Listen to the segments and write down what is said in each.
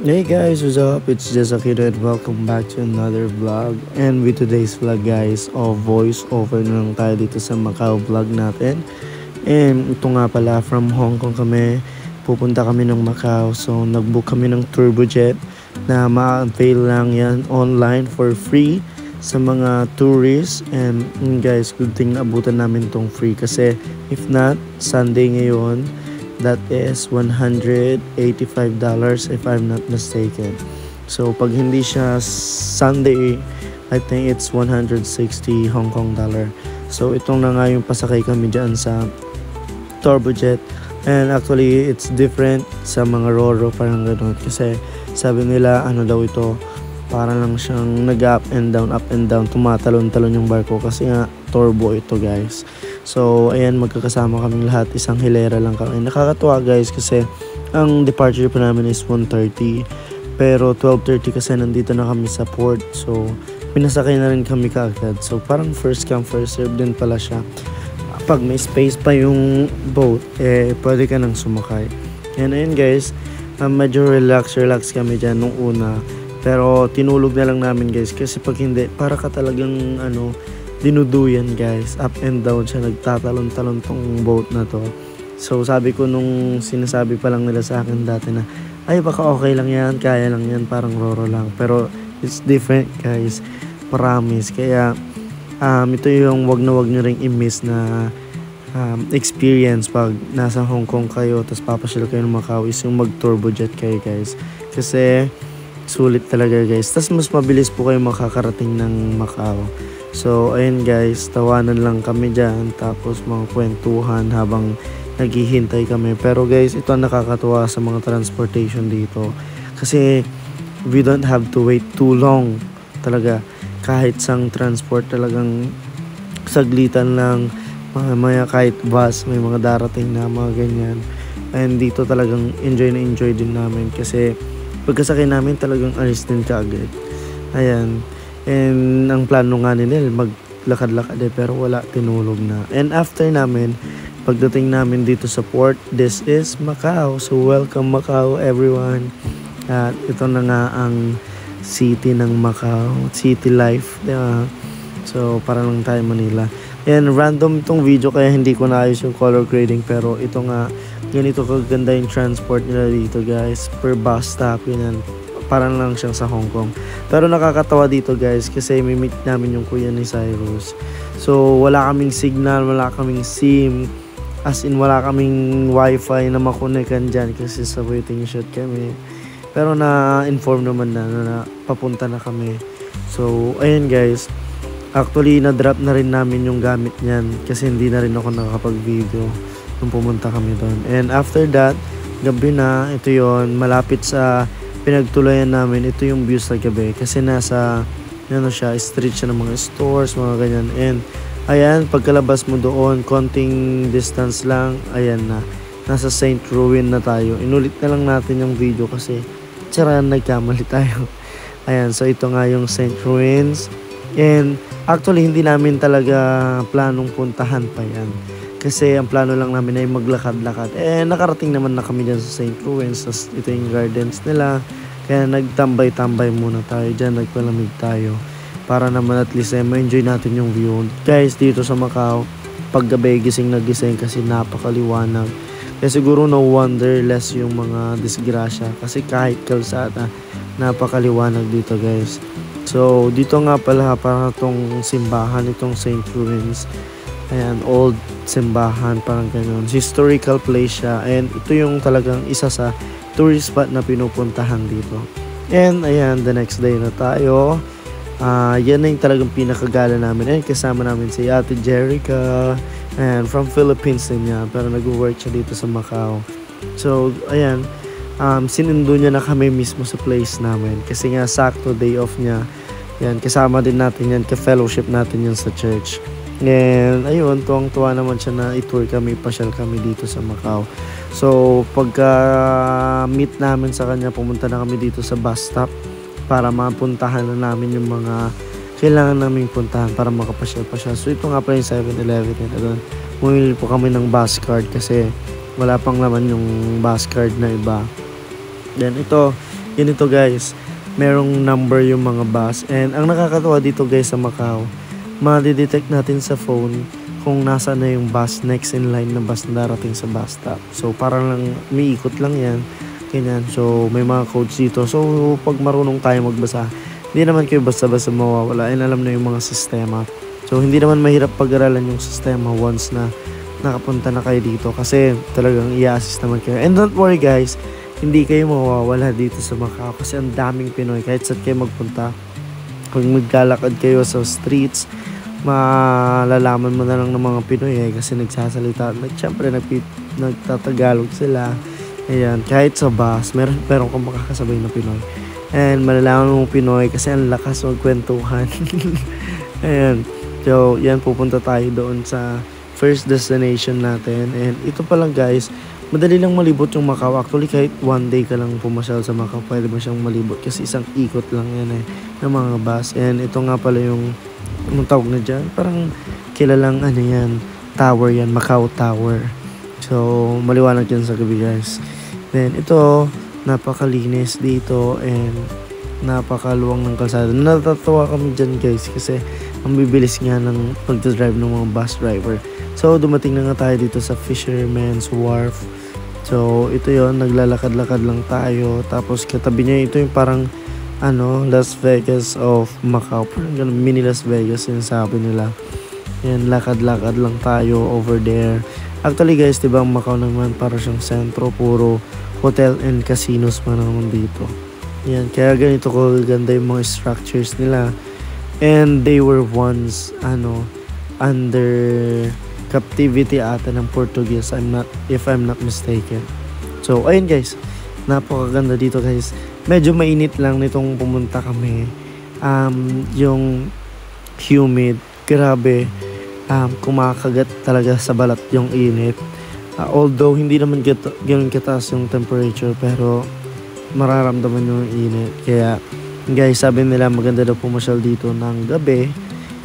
Hey guys, what's up? It's just Akira and welcome back to another vlog. And with today's vlog guys, voice over na lang tayo dito sa Macau vlog natin. And ito nga pala, from Hong Kong kami, pupunta kami ng Macau. So nagbook kami ng turbojet na ma-avail lang yan online for free sa mga tourists. And guys, good thing na abutan namin tong free kasi if not, Sunday ngayon, that is $185 if I'm not mistaken. So pag hindi siya Sunday, I think it's 160 Hong Kong dollar. So itong na nga yung pasakay kami dyan sa turbojet. And actually it's different sa mga Roro, parang gano'n. Kasi sabi nila ano daw ito, para lang siyang nag-up and down, tumatalon-talon yung barko kasi nga turbo ito guys. So ayan, magkakasama kaming lahat, isang hilera lang kami. Nakakatuwa guys kasi ang departure pa namin is 1:30, pero 12:30 kasi nandito na kami sa port. So pinasakay na rin kami kaagad. So parang first come first serve din pala siya. Pag may space pa yung boat, pwede ka nang sumakay. And ayun guys, medyo relax kami dyan nung una. Pero tinulog na lang namin guys kasi pag hindi, para ka talagang dinuduyan guys, up and down siya, nagtatalon-talon tong boat na to. So sabi ko nung sinasabi pa lang nila sa akin dati na ay baka okay lang yan, kaya lang yan, parang Roro lang, pero it's different guys, promise. Kaya ito yung wag nyo ring i-miss na experience pag nasa Hong Kong kayo tapos papasyal kayo ng Macau, is yung mag turbojet kayo guys, kasi sulit talaga guys. Tapos mas mabilis po kayo makakarating ng Macau. So ayun guys, tawanan lang kami dyan, tapos mga kwentuhan habang naghihintay kami. Pero guys, ito ang nakakatuwa sa mga transportation dito, kasi we don't have to wait too long talaga. Kahit sang transport talagang saglitan lang, maya kahit bus may mga darating na mga ganyan. And dito talagang enjoy na enjoy din namin kasi pagkasakay namin talagang alis din kaagad. Ayan. And ang plano nga nila maglakad-lakad pero wala, tinulog na. And after namin, pagdating namin dito sa port, this is Macau. So welcome Macau everyone. At ito na nga ang city ng Macau, city life. So para lang tayo Manila. And random itong video kaya hindi ko naayos yung color grading, pero ito nga, ganito kaganda yung transport nila dito guys, per bus stop yun. Parang lang siyang sa Hong Kong. Pero nakakatawa dito guys kasi may meet namin yung kuya ni Cyrus. So wala kaming signal, wala kaming SIM, as in wala kaming wifi na makonekan dyan kasi sa waiting shed kami. Pero na-inform naman na papunta na kami. So ayun guys, actually na-drop na rin namin yung gamit niyan kasi hindi na rin ako nakakapag-video nung pumunta kami doon. And after that, gabi na, ito yon, malapit sa pinagtuluyan namin. Ito yung view sa gabi kasi nasa street siya ng mga stores, mga ganyan. And ayan, pagkalabas mo doon, konting distance lang, ayan na, nasa Saint Ruin na tayo. Inulit na lang natin yung video kasi nagkamali tayo. Ayan, so ito nga yung Saint Ruins. And actually hindi namin talaga planong puntahan pa yan kasi ang plano lang namin ay maglakad-lakad. Nakarating naman na kami dyan sa St. Louis. Ito yung gardens nila, kaya nagtambay-tambay muna tayo dyan, nagpalamig tayo para naman at least ma-enjoy natin yung view guys dito sa Macau. Pag gabi gising na gising kasi napakaliwanag. Kaya siguro no wonder less yung mga disgrasya kasi kahit kalsada napakaliwanag dito guys. So dito nga pala para tong simbahan, itong St. Ruins. Ayan, old simbahan, parang ganyan. Historical place siya. And ito yung talagang isa sa tourist spot na pinupuntahan dito. And ayan, the next day na tayo. Yan na yung talagang pinakagala namin. And kasama namin si Ate Jerica. And from Philippines din niya, pero nag-work siya dito sa Macau. So ayan, sinundo niya na kami mismo sa place namin. Kasi nga sakto day off niya. Yan, kasama din natin yan, ka-fellowship natin yan sa church. And ayun, tuwang-tuwa naman siya na i-tour kami, pasyal kami dito sa Macau. So pagka meet namin sa kanya, pumunta na kami dito sa bus stop para mapuntahan na namin yung mga kailangan naming puntahan para makapasyal-pasyal. So ito nga pala yung 7-Eleven nila doon. Bumili po kami ng bus card kasi wala pang laman yung bus card na iba. Then ito ganito guys, merong number yung mga bus. And ang nakakatawa dito guys sa Macau, ma-detect natin sa phone kung nasaan na yung bus next in line na bus na darating sa bus stop. So parang lang umiikot lang yan, ganyan. So may mga codes dito. So pag marunong tayo magbasa, hindi naman kayo basta-basta mawawala. And alam na yung mga sistema. So hindi naman mahirap pag-aralan yung sistema once na nakapunta na kayo dito, kasi talagang i-assist naman kayo. And don't worry guys, hindi kayo mawawala dito sa Macau kasi ang daming Pinoy kahit saan kayo magpunta. Kung maglalakad kayo sa streets, malalaman mo na lang ng mga Pinoy kasi nagsasalita. Siyempre nagtatagalog sila. Ayan, kahit sa bus, meron kang makakasabay na Pinoy. And malalaman mo Pinoy kasi ang lakas magkwentuhan. Ayan. So, yan, pupunta tayo doon sa first destination natin. And ito pa lang guys, madali lang malibot yung Macau. Actually, kahit one day ka lang pumasyal sa Macau, pwede mo siyang malibot kasi isang ikot lang yan ng mga bus. And ito nga pala yung anong tawag na dyan? Parang kilalang yan, tower yan, Macau Tower. So, maliwanag yan sa gabi guys. Then, ito, napakalinis dito and napakaluwang ng kalsada. Natatawa kami dyan guys kasi ang bibilis nga ng pag-drive ng mga bus driver. So, dumating na nga tayo dito sa Fisherman's Wharf. So, ito yon, naglalakad-lakad lang tayo. Tapos, katabi niya, ito yung parang, Las Vegas of Macau. Parang ganun, mini Las Vegas yung sabi nila. Yan, lakad-lakad lang tayo over there. Actually, guys, diba, ang Macau naman, para siyang sentro, puro hotel and casinos man naman dito. Yan, kaya ganito ko ganda yung mga structures nila. And they were once, under captivity ata ng Portuguese, if I'm not mistaken. So, ayun guys, napakaganda dito guys. Medyo mainit lang nitong pumunta kami. Yung humid, grabe, kumakagat talaga sa balat yung init. Although, hindi naman ganun kataas yung temperature, pero mararamdaman yung init. Kaya, guys, sabi nila maganda daw pumasyal dito ng gabi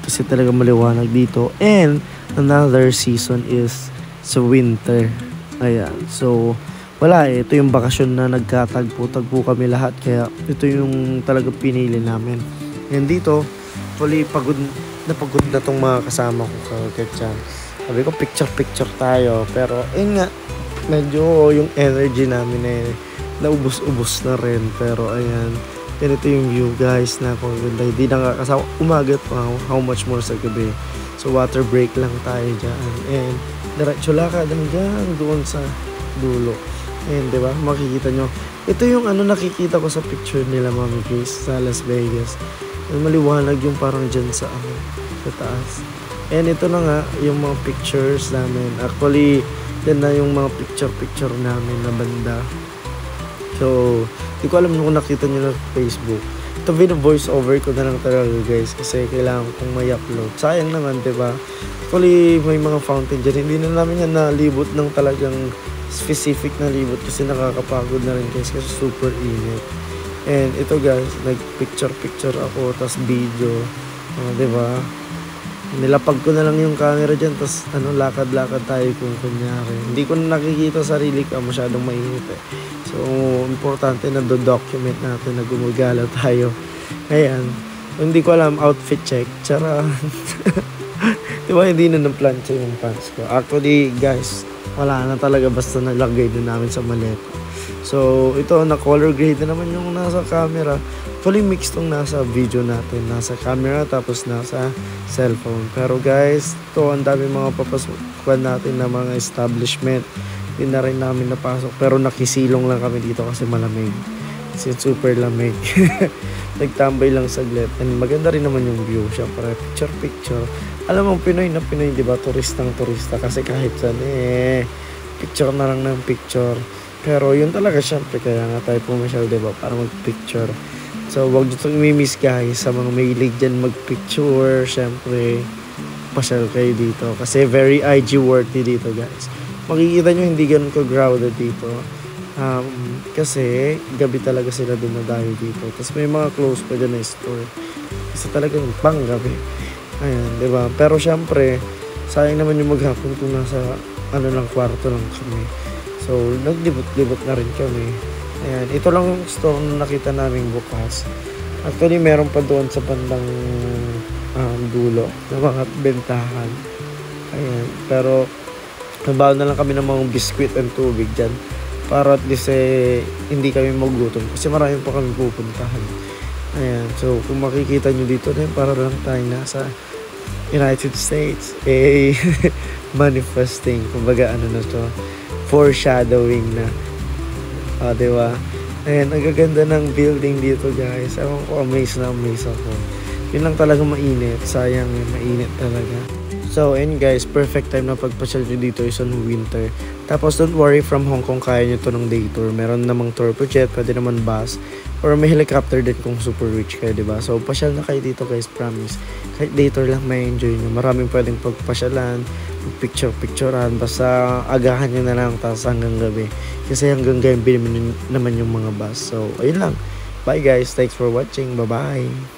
kasi talaga maliwanag dito. And another season is sa winter. Ayan. So, wala ito yung bakasyon na nagkatagpo-tagpo kami lahat. Kaya ito yung talaga pinili namin. And dito, actually, pagod na tong mga kasama ko kakatyan. Sabi ko, picture tayo. Pero, yun nga, medyo yung energy namin naubos-ubos na rin. Pero, ayan. Ganito yung view guys, napakaganda. Hindi nakakasawa umagat pa, how much more sa gabi. So water break lang tayo dyan. And diretso lakad hanggang doon sa dulo. And diba, makikita nyo. Ito yung nakikita ko sa picture nila Mami Grace sa Las Vegas. Maliwanag yung parang dyan sa taas. And ito na nga yung mga pictures namin. Actually, yan na yung mga picture namin na banda. So, di ko alam kung nakita nyo na Facebook. Ito voice over ko na lang talaga guys kasi kailangan kong may upload. Sayang naman, diba? Actually, may mga fountain dyan. Hindi na namin yan nalibot ng talagang specific na libot kasi nakakapagod na rin guys kasi super init. And ito guys, nag-picture ako, tas video. Diba? Nilapag ko na lang yung camera dyan, tas lakad-lakad tayo kung kunyari. Hindi ko na nakikita sarili ko, masyadong mainit So, importante na do-document natin na gumagala tayo. Ayan. Hindi ko alam, outfit check. Tsara. Diba, hindi na ng-plancha yung pants ko. Actually, guys, wala na talaga. Basta nalagay na namin sa maleta. So, ito, na-color grade na naman yung nasa camera. Fully mixed tong nasa video natin. Nasa camera, tapos nasa cellphone. Pero guys, ito, ang dami mga papasukan natin na mga establishment. Hindi na rin namin napasok. Pero nakisilong lang kami dito kasi malamig. Kasi super lamig. Nagtambay lang saglit. And maganda rin naman yung view. Siyempre, picture. Alam mo, Pinoy na Pinoy, diba? Turista. Kasi kahit saan, picture na lang ng picture. Pero yun talaga, siyempre, kaya nga tayo pumasyal, diba? Para mag-picture. So, wag dito i-miss guys. Sa mga mahilig dyan mag-picture, siyempre, pasyal kayo dito. Kasi very IG worthy dito, guys. Makikita nyo hindi ganun ka-crowded dito. Kasi gabi talaga sila dumadayo dito. Tapos may mga close pa dyan na store. Kasi talagang pang gabi. Ayan, diba? Pero syempre, sayang naman yung maghapon kung nasa lang kwarto lang kami. So, naglibot-libot na rin kami. Ayan, ito lang yung store na nakita namin bukas. Actually, meron pa doon sa bandang dulo ng mga bentahan. Ayan, pero nabaw na lang kami ng mga biskwit and tubig dyan para at least hindi kami magutom kasi marami pa kami pupuntahan. Ayan, so kung makikita nyo dito rin, para lang tayo nasa United States. Manifesting, kumbaga ano na to, foreshadowing na. Diba? Ayan, ang gaganda ng building dito guys. Ewan ko, amaze na amaze ako. Yun lang talaga mainit. Sayang mainit talaga. So, and guys, perfect time na pagpasyal nyo dito is on winter. Tapos, don't worry, from Hong Kong kaya nyo to ng day tour. Meron namang turbo jet, pwede naman bus, or may helicopter din kung super rich kayo, diba? So, pasyal na kayo dito guys, promise. Kahit day tour lang, may enjoy nyo. Maraming pwedeng pagpasyalan, picture-picturean, basta agahan nyo na lang, tapos hanggang gabi. Kasi hanggang gabi naman yung mga bus. So, ayun lang. Bye guys, thanks for watching, bye-bye.